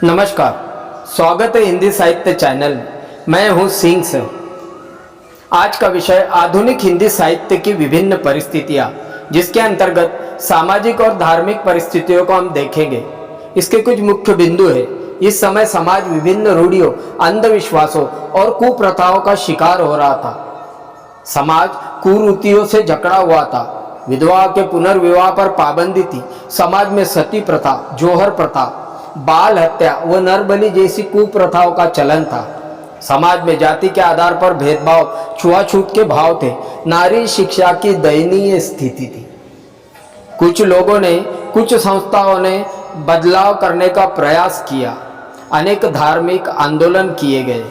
नमस्कार, स्वागत है हिंदी साहित्य चैनल में। मैं हूं सिंह सर। आज का विषय आधुनिक हिंदी साहित्य की विभिन्न परिस्थितियां, जिसके अंतर्गत सामाजिक और धार्मिक परिस्थितियों को हम देखेंगे। इसके कुछ मुख्य बिंदु है। इस समय समाज विभिन्न रूढ़ियों, अंधविश्वासों और कुप्रथाओं का शिकार हो रहा था। समाज कुरीतियों से जकड़ा हुआ था। विधवा के पुनर्विवाह पर पाबंदी थी। समाज में सती प्रथा, जौहर प्रथा, बाल हत्या व नरबलि जैसी कुप्रथाओं का चलन था। समाज में जाति के आधार पर भेदभाव, छुआछूत के भाव थे। नारी शिक्षा की दयनीय स्थिति थी। कुछ लोगों ने, कुछ संस्थाओं ने बदलाव करने का प्रयास किया। अनेक धार्मिक आंदोलन किए गए।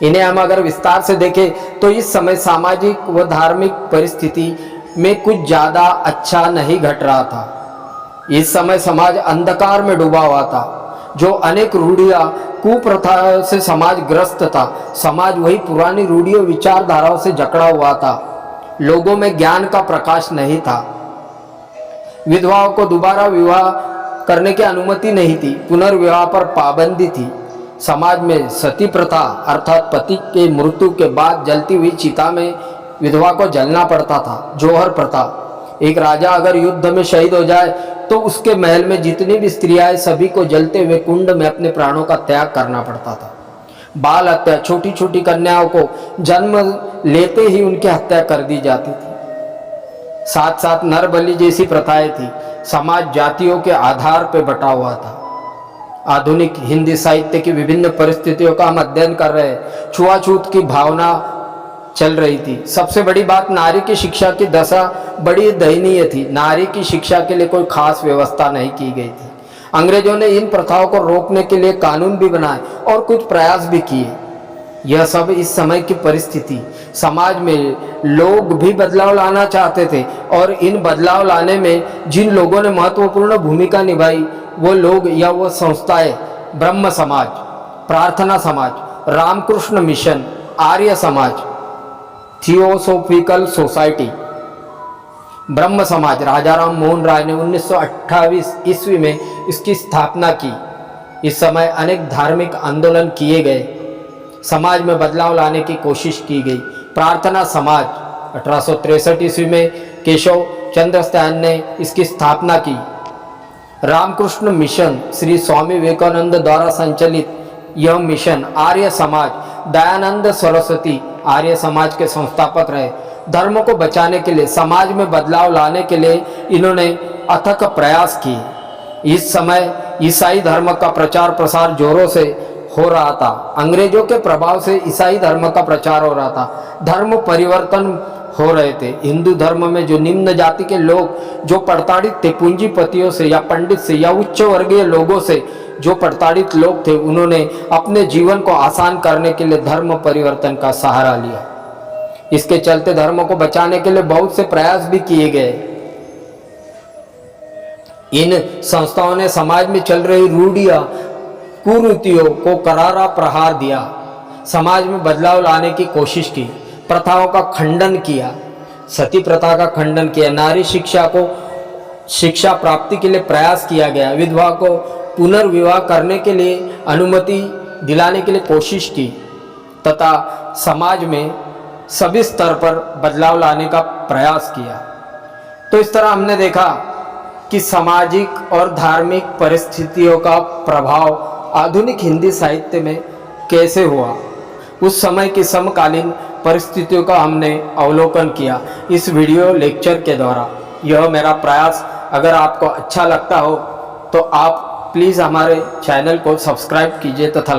इन्हें हम अगर विस्तार से देखें तो इस समय सामाजिक व धार्मिक परिस्थिति में कुछ ज़्यादा अच्छा नहीं घट रहा था। इस समय समाज अंधकार में डूबा हुआ था। जो अनेक रूढ़ियाँ, कुप्रथाओं से समाज ग्रस्त था। समाज वही पुरानी रूढ़ियों, विचारधाराओं से जकड़ा हुआ था। लोगों में ज्ञान का प्रकाश नहीं था। विधवाओं को दोबारा विवाह करने की अनुमति नहीं थी। पुनर्विवाह पर पाबंदी थी। समाज में सती प्रथा अर्थात पति के मृत्यु के बाद जलती हुई चिता में विधवा को जलना पड़ता था। जौहर प्रथा, एक राजा अगर युद्ध में शहीद हो जाए तो उसके महल में जितनी भी स्त्रियां, सभी को जलते हुए कुंड में अपने प्राणों का त्याग करना पड़ता था। बाल हत्या, छोटी छोटी कन्याओं को जन्म लेते ही उनकी हत्या कर दी जाती थी। साथ साथ नरबलि जैसी प्रथाएं थी। समाज जातियों के आधार पर बटा हुआ था। आधुनिक हिंदी साहित्य की विभिन्न परिस्थितियों का हम अध्ययन कर रहे हैं। छुआछूत की भावना चल रही थी। सबसे बड़ी बात, नारी की शिक्षा की दशा बड़ी दयनीय थी। नारी की शिक्षा के लिए कोई खास व्यवस्था नहीं की गई थी। अंग्रेजों ने इन प्रथाओं को रोकने के लिए कानून भी बनाए और कुछ प्रयास भी किए। यह सब इस समय की परिस्थिति। समाज में लोग भी बदलाव लाना चाहते थे और इन बदलाव लाने में जिन लोगों ने महत्वपूर्ण भूमिका निभाई वो लोग या वो संस्थाएं, ब्रह्म समाज, प्रार्थना समाज, Ramakrishna mission, Arya Samaj, theosophical society. ब्रह्म समाज, राजाराम मोहन राय ने 1928 ईस्वी में इसकी स्थापना की। इस समय अनेक धार्मिक आंदोलन किए गए। समाज में बदलाव लाने की कोशिश की गई। प्रार्थना समाज, 1863 ईस्वी में केशव चंद्र सैन ने इसकी स्थापना की। रामकृष्ण मिशन, श्री स्वामी विवेकानंद द्वारा संचालित यह मिशन। आर्य समाज, दयानंद सरस्वती आर्य समाज के संस्थापक रहे। धर्म को बचाने के लिए, समाज में बदलाव लाने के लिए इन्होंने अथक प्रयास किए। इस समय ईसाई धर्म का प्रचार प्रसार जोरों से हो रहा था। अंग्रेजों के प्रभाव से ईसाई धर्म का प्रचार हो रहा था। धर्म परिवर्तन हो रहे थे। हिंदू धर्म में जो निम्न जाति के लोग जो प्रताड़ित थे, पूंजीपतियों से या पंडित से या उच्च वर्गीय लोगों से जो प्रताड़ित लोग थे, उन्होंने अपने जीवन को आसान करने के लिए धर्म परिवर्तन का सहारा लिया। इसके चलते धर्म को बचाने के लिए बहुत से प्रयास भी किए गए। इन संस्थाओं ने समाज में चल रही रूढ़ियां, कुरीतियों को करारा प्रहार दिया। समाज में बदलाव लाने की कोशिश की। प्रथाओं का खंडन किया। सती प्रथा का खंडन किया। नारी शिक्षा को, शिक्षा प्राप्ति के लिए प्रयास किया गया। विधवा को पुनर्विवाह करने के लिए अनुमति दिलाने के लिए कोशिश की तथा समाज में सभी स्तर पर बदलाव लाने का प्रयास किया। तो इस तरह हमने देखा कि सामाजिक और धार्मिक परिस्थितियों का प्रभाव आधुनिक हिंदी साहित्य में कैसे हुआ। उस समय की समकालीन परिस्थितियों का हमने अवलोकन किया इस वीडियो लेक्चर के द्वारा। यह मेरा प्रयास अगर आपको अच्छा लगता हो तो आप प्लीज़ हमारे चैनल को सब्सक्राइब कीजिए तथा